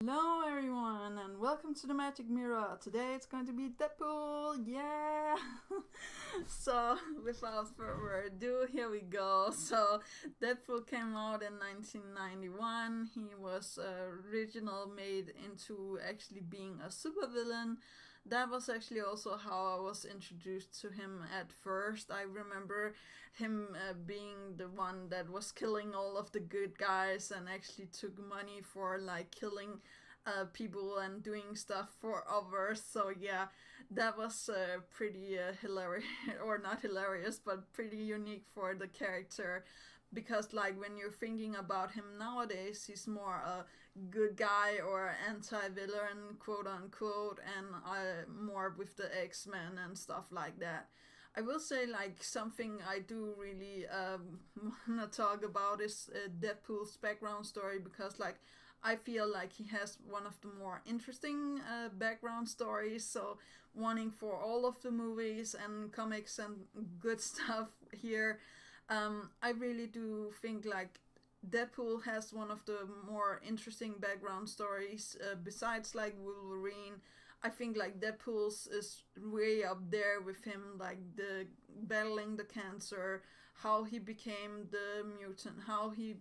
Hello everyone and welcome to the Magic Mirror. Today it's going to be Deadpool, yeah! So without further ado, here we go. So Deadpool came out in 1991. He was original made into actually being a supervillain. That was actually also how I was introduced to him at first. I remember him being the one that was killing all of the good guys and actually took money for like killing people and doing stuff for others. So yeah, that was pretty hilarious, or not hilarious, but pretty unique for the character. Because like when you're thinking about him nowadays, he's more a good guy or anti-villain, quote unquote, and more with the X-Men and stuff like that. I will say like something I do really wanna talk about is Deadpool's background story, because like I feel like he has one of the more interesting background stories. So wanting for all of the movies and comics and good stuff here, I really do think like Deadpool has one of the more interesting background stories besides like Wolverine. I think like Deadpool's is way up there with him, like the battling the cancer, how he became the mutant, how he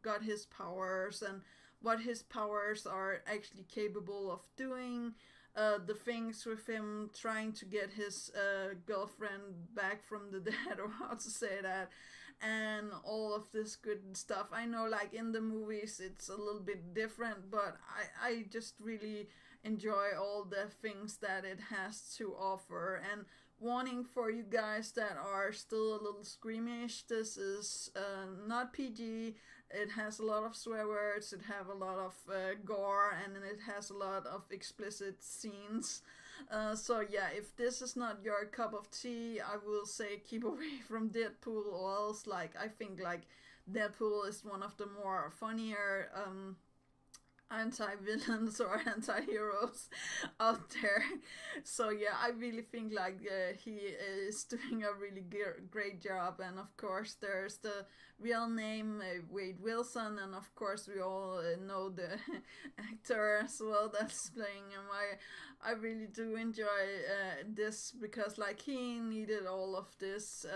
got his powers, and what his powers are actually capable of doing. The things with him trying to get his girlfriend back from the dead, or how to say that, and all of this good stuff. I know, like in the movies, it's a little bit different, but I just really enjoy all the things that it has to offer. And warning for you guys that are still a little squeamish, this is not PG. It has a lot of swear words, it have a lot of gore, and it has a lot of explicit scenes. So yeah, if this is not your cup of tea, I will say keep away from Deadpool, or else like I think like Deadpool is one of the more funnier anti-villains or anti-heroes out there. So yeah, I really think like he is doing a really great job. And of course there's the real name, Wade Wilson, and of course we all know the actor as well that's playing him. I really do enjoy this, because like he needed all of this,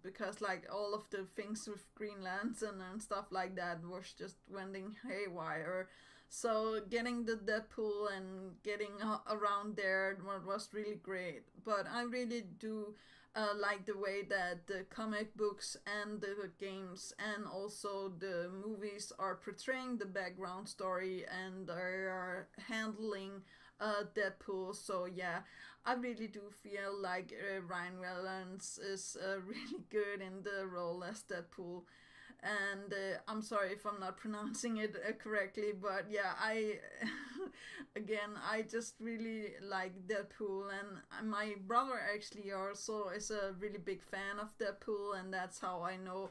because like all of the things with Green Lantern and stuff like that was just wending haywire. So getting the Deadpool and getting around there was really great. But I really do like the way that the comic books and the games and also the movies are portraying the background story, and they are handling Deadpool. So yeah, I really do feel like Ryan Reynolds is really good in the role as Deadpool. And I'm sorry if I'm not pronouncing it correctly, but yeah, I again, I just really like Deadpool, and my brother actually also is a really big fan of Deadpool, and that's how I know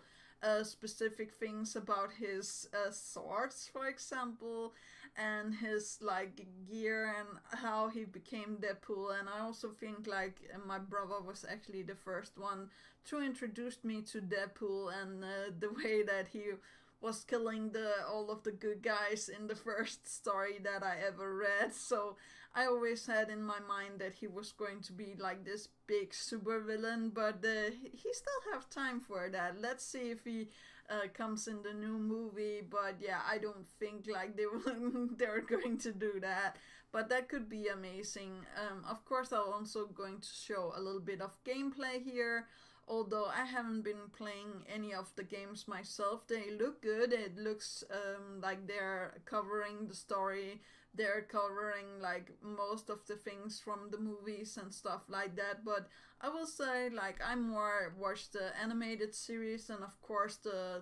specific things about his swords, for example, and his like gear and how he became Deadpool. And I also think like my brother was actually the first one to introduce me to Deadpool, and the way that he was killing the all of the good guys in the first story that I ever read. So I always had in my mind that he was going to be like this big super villain, but he still have time for that. Let's see if he comes in the new movie. But yeah, I don't think like they're going to do that. But that could be amazing. Of course, I'm also going to show a little bit of gameplay here. Although I haven't been playing any of the games myself, they look good. It looks like they're covering the story. They're covering like most of the things from the movies and stuff like that. But I will say like I more watched the animated series, and of course the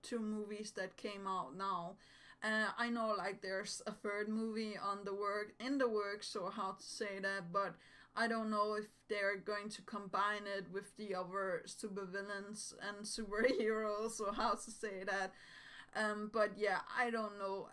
two movies that came out now. I know like there's a third movie on the work in the works, or how to say that, but I don't know if they're going to combine it with the other supervillains and superheroes, or how to say that. But yeah, I don't know.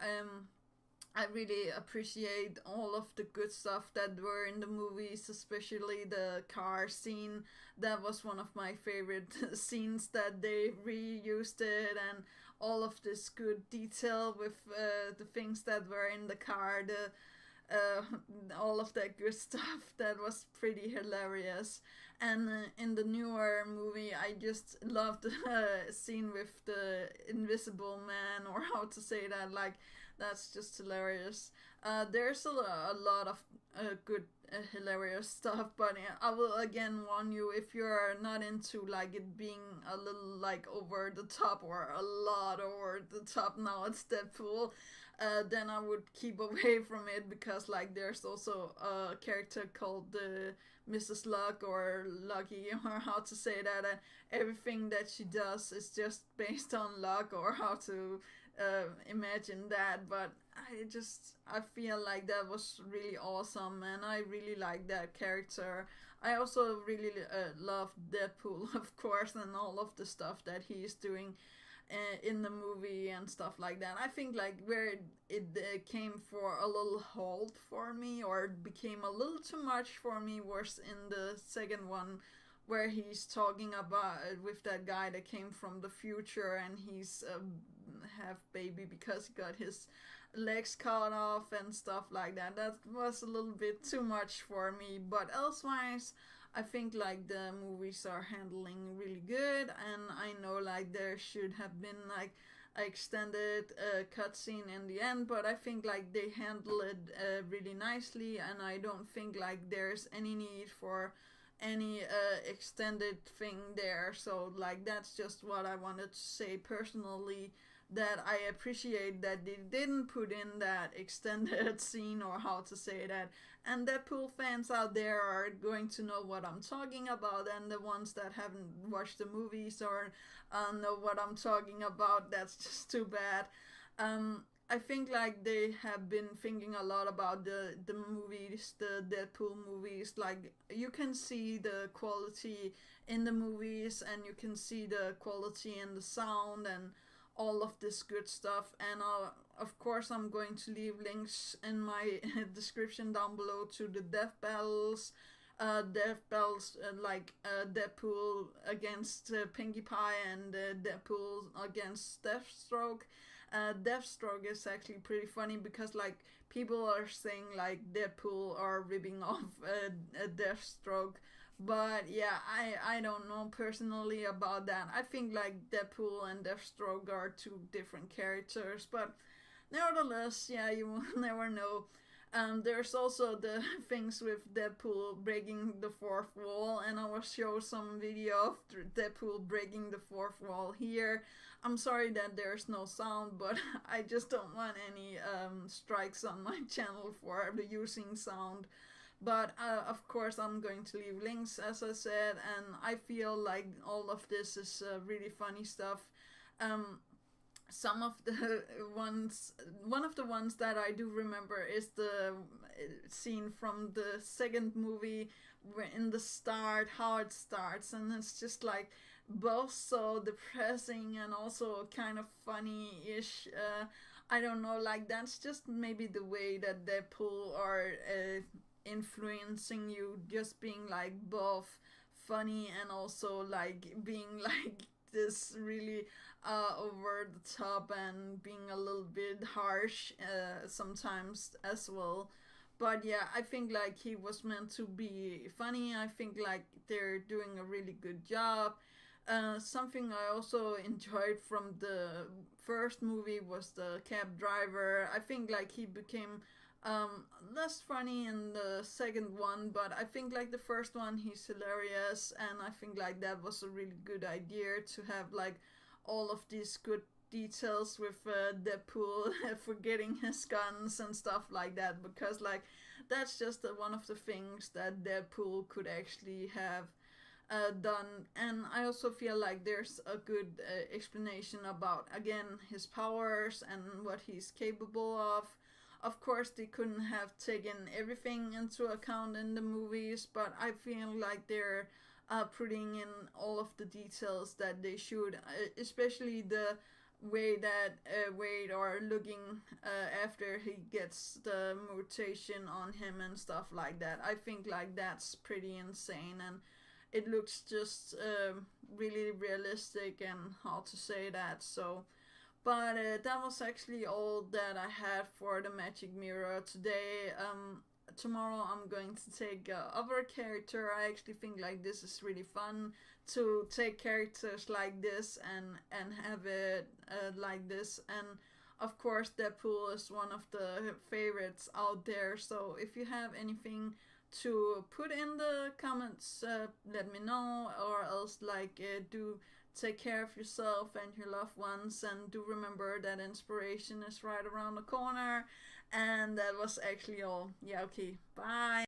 I really appreciate all of the good stuff that were in the movies, especially the car scene. That was one of my favorite scenes that they reused it, and all of this good detail with the things that were in the car, the uh, all of that good stuff. That was pretty hilarious. And in the newer movie, I just loved the scene with the invisible man, or how to say that. Like, that's just hilarious. There's a lot of good, hilarious stuff, but I will again warn you, if you're not into like it being a little like over the top or a lot over the top. Now it's Deadpool. Then I would keep away from it, because like there's also a character called Mrs. Luck, or Lucky, or how to say that. Everything that she does is just based on luck, or how to imagine that. But I feel like that was really awesome, and I really like that character. I also really love Deadpool, of course, and all of the stuff that he's doing in the movie and stuff like that. I think like where it came for a little halt for me, or it became a little too much for me, was in the second one, where he's talking about with that guy that came from the future, and he's half baby because he got his legs cut off and stuff like that. That was a little bit too much for me, but elsewise I think like the movies are handling really good, and I know like there should have been like a extended cutscene in the end, but I think like they handle it really nicely, and I don't think like there's any need for any extended thing there. So like that's just what I wanted to say personally, that I appreciate that they didn't put in that extended scene, or how to say that. And Deadpool fans out there are going to know what I'm talking about, and the ones that haven't watched the movies or know what I'm talking about, that's just too bad. I think like they have been thinking a lot about the movies, the Deadpool movies. Like you can see the quality in the movies, and you can see the quality in the sound and all of this good stuff. And of course I'm going to leave links in my description down below to the death battles, like Deadpool against Pinkie Pie, and Deadpool against Deathstroke. Deathstroke is actually pretty funny, because like people are saying like Deadpool are ripping off Deathstroke. But yeah, I don't know personally about that. I think like Deadpool and Deathstroke are two different characters, but nevertheless, yeah, you will never know. There's also the things with Deadpool breaking the fourth wall, and I will show some video of Deadpool breaking the fourth wall here. I'm sorry that there's no sound, but I just don't want any strikes on my channel for the using sound. But of course, I'm going to leave links, as I said, and I feel like all of this is really funny stuff. Um, some of the one of the ones that I do remember is the scene from the second movie, where in the start, how it starts, and it's just like both so depressing and also kind of funny-ish. I don't know, like that's just maybe the way that Deadpool are influencing you, just being like both funny and also like being like this really over the top, and being a little bit harsh sometimes as well. But yeah, I think like he was meant to be funny. I think like they're doing a really good job. Something I also enjoyed from the first movie was the cab driver. I think like he became less funny in the second one, but I think like the first one he's hilarious, and I think like that was a really good idea to have like all of these good details with Deadpool forgetting his guns and stuff like that, because like that's just one of the things that Deadpool could actually have done. And I also feel like there's a good explanation about again his powers and what he's capable of. Of course, they couldn't have taken everything into account in the movies, but I feel like they're putting in all of the details that they should, especially the way that Wade are looking after he gets the mutation on him and stuff like that. I think like that's pretty insane, and it looks just really realistic, and how to say that. So But that was actually all that I had for the magic mirror today. Tomorrow I'm going to take other character. I actually think like this is really fun to take characters like this and have it like this. And of course, Deadpool is one of the favorites out there. So if you have anything to put in the comments, let me know. Or else, like, do take care of yourself and your loved ones, and do remember that inspiration is right around the corner. And that was actually all. Yeah, okay. Bye.